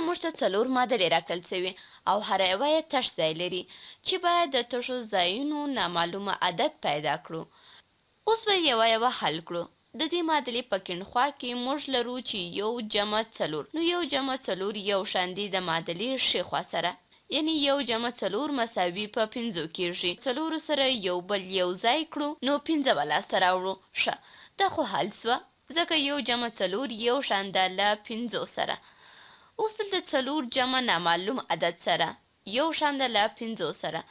دلته موږ ته 4 معادلې راکړل سوي او هره یوه یې تش ځای لري چې باید د تشو ځایونو نامعلومه عدد پیدا کړو. اوس به یوه یوه حل کړو. د دې معادلې په کیڼ خوا کې موږ لرو چې 1 جمع 4. نو 1 جمع 4 یو شان دي د معادلې ښي خوا سره، یعنی 1 جمع 4 مساوي په 5 کېږي. 4 سره یو بل یو ځای کړو نو 5 به لاسته راوړو. ښه، دا خو حل سوه ځکه 1 جمع 4 یو شان ده له 5 سره. اوس دلته 4 جمع نامعلوم عدد سره یو شان ده له 5 سره.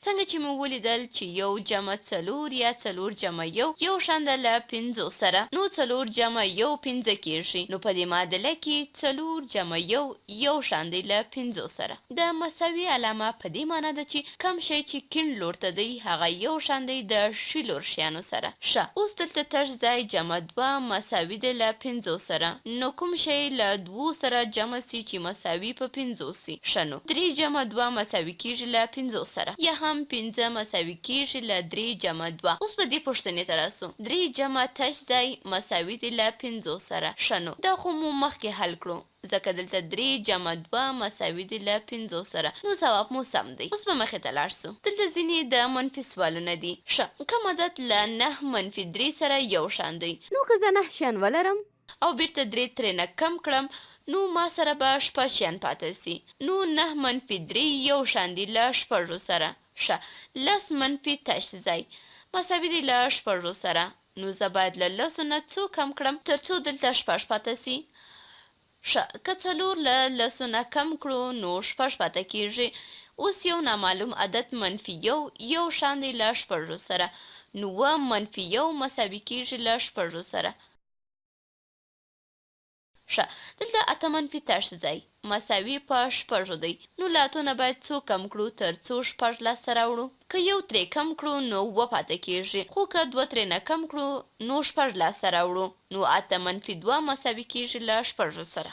څنګه چې مو ولیدل چې 1 جمع 4 یا 4 جمع 1 یو شان ده له 5 سره، نو 4 جمع 1 5 کېږي. نو په دې معادله کې 4 جمع 1 یو شان دی له 5 سره. د مساوي علامه په دې معنی ده چې کم شی چې کیڼ لور ته دی هغه یو شان دی د ښي لور شیانو سره. ښه، اوس دلته تش ځای جمع 2 مساوي دی له 5 سره. نو کوم شی له 2 سره جمع سي چې مساوي په 5 سي؟ ښه، نو 3 جمع 2 مساوي کېږي له 5 سره، یا هم 5 مساوي کېږي له 3 جمع 2. اوس په دې پوښتنې ته راسو. 3 جمع تش ځای مساوي دی له 5 سره. ښه، نو دا خو مو مخکې حل کړو ځکه دلته 3 جمع 2 مساوي دی له 5 سره. نو ځواب مو سم دی. اوس به مخې ته لاړ سو. دلته ځینې د منفي سوالونه دي. ښه، کوم عدد له 9 منفي 3 سره یو شان دی؟ نو که زه 9 شیان ولرم او بیرته 3 ترېنه کم کړم نو ما سره به 6 شیان پاته سي. نو 9 منفي 3 یو شان دی له 6 سره. ښه، 10 منفي تش ځای مساوي دی له 6 سره. نو زه باید له 10 نه څو کم کړم تر څو دلته 6 پاته سي؟ ښه، که 4 له 10 نه کم کړو نو 6 پاته کېږي. اوس یو نامعلوم عدد منفي 1 یو شان دی له 6 سره. نو 9 منفي 1 مساوي کېږي له 6 سره. ښه، دلته 8 منفي تش ځای مساوي په 6 دی. نو له 8 نه باید څو کم کړو تر څو 6 لاسته راوړو؟ که یو ترې کم کړو نو 7 پاته کېږي، خو که 2 ترېنه کم کړو نو 6 لاسته راوړو. نو 8 منفي 2 مساوي کېږي له 6 سره.